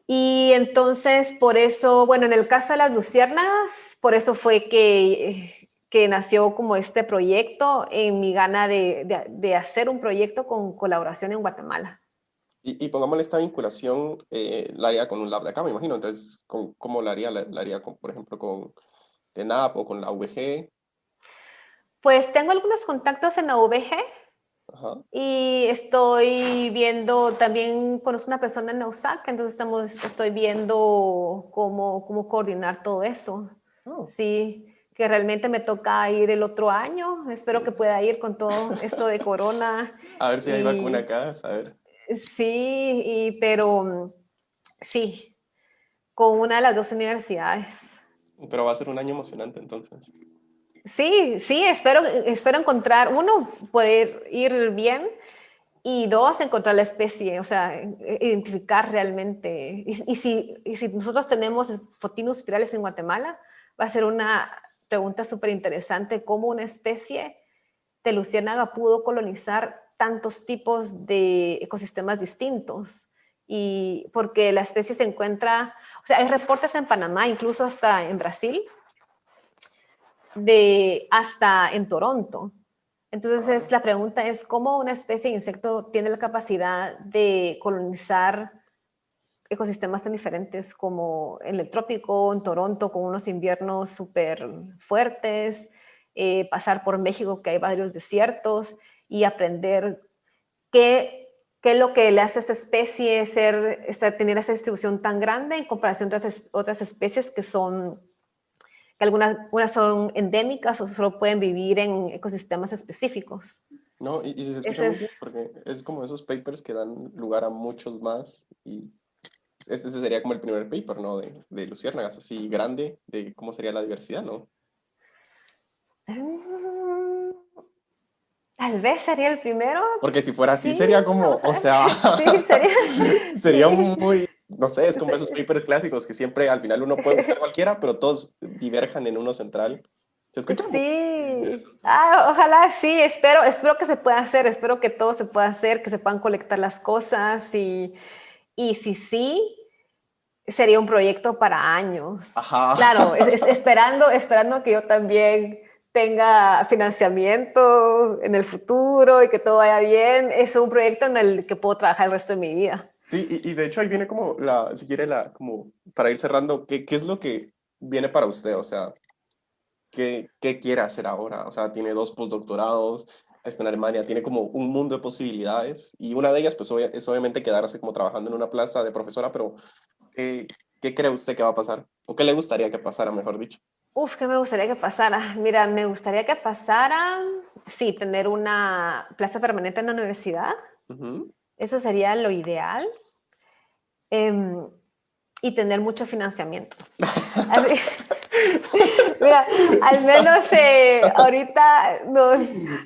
Y entonces, por eso, bueno, en el caso de las luciérnagas, por eso fue que nació como este proyecto en mi gana de hacer un proyecto con colaboración en Guatemala. Y pongámosle esta vinculación, la haría con un lab de acá, me imagino. Entonces, ¿cómo la haría? La haría, con, por ejemplo, con ENAP o con la UVG. Pues tengo algunos contactos en la UVG. Ajá. Y estoy viendo, también conozco una persona en Nausac, entonces estoy viendo cómo coordinar todo eso. Oh, Sí, que realmente me toca ir el otro año, espero que sí. pueda ir con todo esto de corona. A ver si hay vacuna Y acá, a ver. sí, pero sí, con una de las dos universidades. Pero va a ser un año emocionante entonces. Sí, sí, espero encontrar, uno, poder ir bien y dos, encontrar la especie, o sea, identificar realmente. Y si nosotros tenemos Photinus spiralis en Guatemala, va a ser una pregunta súper interesante, cómo una especie de luciérnaga pudo colonizar tantos tipos de ecosistemas distintos. Y porque la especie se encuentra, o sea, hay reportes en Panamá, incluso hasta en Brasil, hasta en Toronto. Entonces, Ah, la pregunta es, ¿cómo una especie de insecto tiene la capacidad de colonizar ecosistemas tan diferentes como en el trópico, en Toronto, con unos inviernos súper fuertes, pasar por México, que hay varios desiertos, y aprender qué es lo que le hace a esta especie tener esa distribución tan grande en comparación a otras especies que algunas son endémicas o solo pueden vivir en ecosistemas específicos. no, y se escucha Ese muy es, bien porque es como esos papers que dan lugar a muchos más y este sería como el primer paper, ¿no? De luciérnagas, así grande, de cómo sería la diversidad, ¿no? Tal vez sería el primero. Porque si fuera así, Sí, sería como, o o sea, sea, sí, sería. sería Sí, muy, no sé, es como esos sí, papers clásicos que siempre al final uno puede buscar cualquiera, pero todos diverjan en uno central. Se escucha muy sí. interesante. Ah, ojalá sí, espero que se pueda hacer, espero que todo se pueda hacer, que se puedan colectar las cosas y si sí, sería un proyecto para años. Ajá. Claro, esperando que yo también tenga financiamiento en el futuro y que todo vaya bien. Es un proyecto en el que puedo trabajar el resto de mi vida. Sí, y de hecho ahí viene como si quiere como para ir cerrando, ¿qué es lo que viene para usted? O sea, ¿qué quiere hacer ahora? O sea, tiene dos postdoctorados, está en Alemania, tiene como un mundo de posibilidades y una de ellas pues es obviamente quedarse como trabajando en una plaza de profesora, pero ¿qué, qué cree usted que va a pasar? ¿O qué le gustaría que pasara, mejor dicho? Uf, ¿qué me gustaría que pasara? Mira, me gustaría que pasara, sí, tener una plaza permanente en la universidad. Ujú. Eso sería lo ideal. Em, y tener mucho financiamiento. Así, mira, al menos ahorita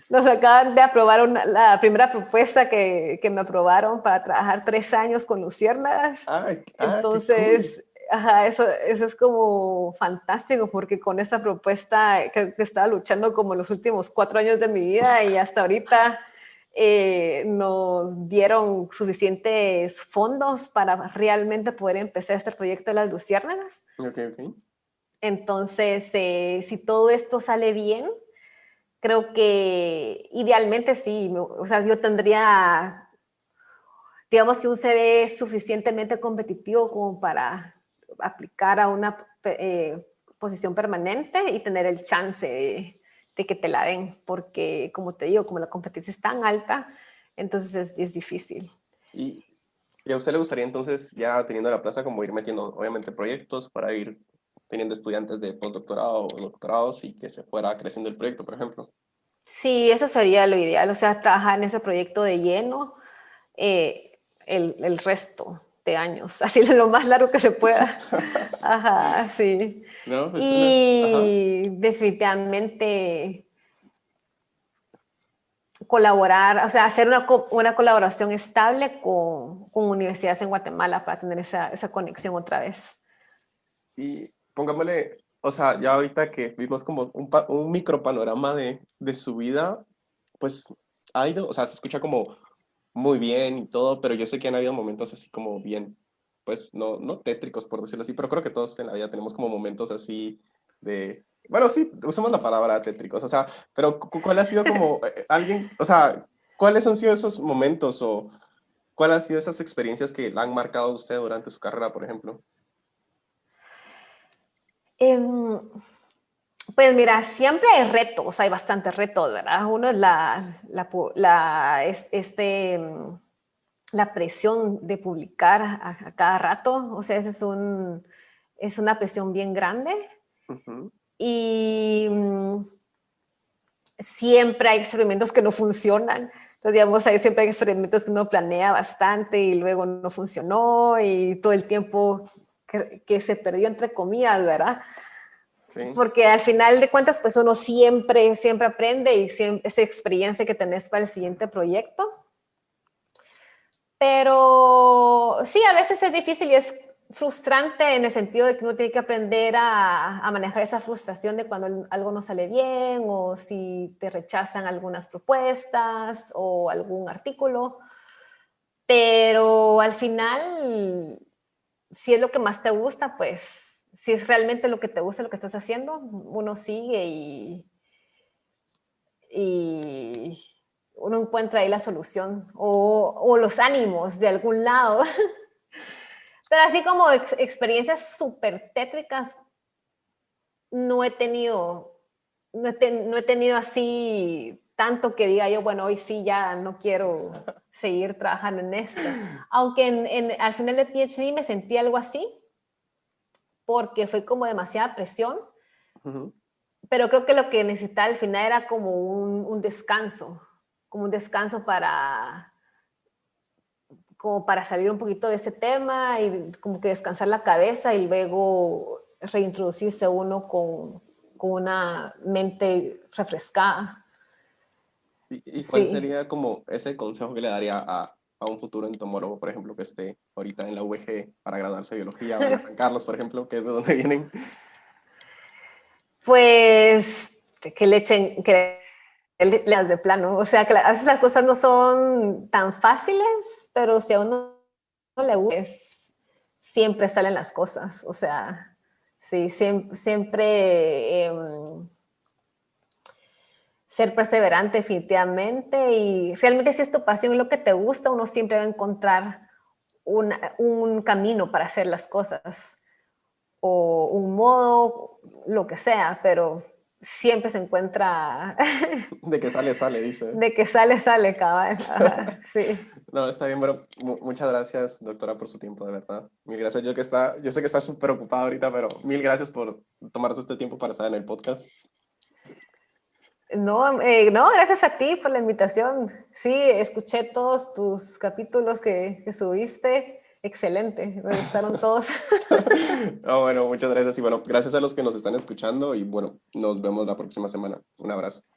nos acaban de aprobar la primera propuesta que me aprobaron para trabajar 3 años con luciérnagas. Qué cool. Entonces, ajá, eso es como fantástico porque con esta propuesta que estaba luchando como los últimos 4 años de mi vida y hasta ahorita nos dieron suficientes fondos para realmente poder empezar este proyecto de las luciérnagas. Ok, ok. Entonces, si todo esto sale bien, creo que idealmente sí, o sea, yo tendría, digamos que un CV suficientemente competitivo como para aplicar a una posición permanente y tener el chance de que te la den, porque como te digo, como la competencia es tan alta, entonces es difícil. Y, ¿Y a usted le gustaría entonces, ya teniendo la plaza, como ir metiendo, obviamente, proyectos para ir teniendo estudiantes de postdoctorado o doctorados y que se fuera creciendo el proyecto, por ejemplo? Sí, eso sería lo ideal, o sea, trabajar en ese proyecto de lleno el resto de años, así lo más largo que se pueda. Ajá, sí. No, pues una. Ajá. Y definitivamente colaborar, o sea, hacer una colaboración estable con universidades en Guatemala para tener esa conexión otra vez. Y pongámosle, o sea, ya ahorita que vimos como un micro panorama de su vida, pues ha ido, o sea, se escucha como muy bien y todo, pero yo sé que han habido momentos así como bien, pues no tétricos por decirlo así, pero creo que todos en la vida tenemos como momentos así de, bueno, sí, usamos la palabra tétricos, o sea, pero ¿cuál ha sido como alguien, o sea, cuáles han sido esos momentos o cuáles han sido esas experiencias que la han marcado a usted durante su carrera, por ejemplo? Em, Pues mira, siempre hay retos, hay bastantes retos, ¿verdad? Uno es la presión de publicar a cada rato, o sea, es una presión bien grande Ujú. y siempre hay experimentos que no funcionan. Entonces, digamos, siempre hay experimentos que uno planea bastante y luego no funcionó y todo el tiempo que se perdió entre comillas, ¿verdad? Sí. Porque al final de cuentas, pues uno siempre aprende y siempre esa experiencia que tenés para el siguiente proyecto. Pero sí, a veces es difícil y es frustrante en el sentido de que uno tiene que aprender a manejar esa frustración de cuando algo no sale bien o si te rechazan algunas propuestas o algún artículo. Pero al final, si es lo que más te gusta, pues si es realmente lo que te gusta lo que estás haciendo, uno sigue y uno encuentra ahí la solución o los ánimos de algún lado. Pero así como experiencias súper tétricas, no he tenido, no he tenido así tanto que diga yo, bueno, hoy sí ya no quiero seguir trabajando en esto. Aunque al final del PhD me sentí algo así, porque fue como demasiada presión, Ujú. pero creo que lo que necesitaba al final era como como un descanso como para salir un poquito de ese tema y como que descansar la cabeza y luego reintroducirse uno con una mente refrescada. ¿Y cuál Sí. sería como ese consejo que le daría a un futuro entomólogo, por ejemplo, que esté ahorita en la UG para graduarse de biología o en la San Carlos, por ejemplo, que es de donde vienen? Pues que le echen, que las de plano. O sea, que a veces las cosas no son tan fáciles, pero si a uno le gusta, siempre salen las cosas. O sea, sí, siempre ser perseverante definitivamente y realmente si es tu pasión lo que te gusta, uno siempre va a encontrar un camino para hacer las cosas o un modo, lo que sea, pero siempre se encuentra De que sale, sale, dice. de que sale, sale, cabal. Ajá, sí. No, está bien, pero muchas gracias, doctora, por su tiempo, de verdad. Mil gracias. Yo sé que está súper ocupada ahorita, pero mil gracias por tomarse este tiempo para estar en el podcast. No, no, gracias a ti por la invitación. Sí, escuché todos tus capítulos que subiste. Excelente, me gustaron todos. Ah, bueno, muchas gracias. Y bueno, gracias a los que nos están escuchando y bueno, nos vemos la próxima semana. Un abrazo.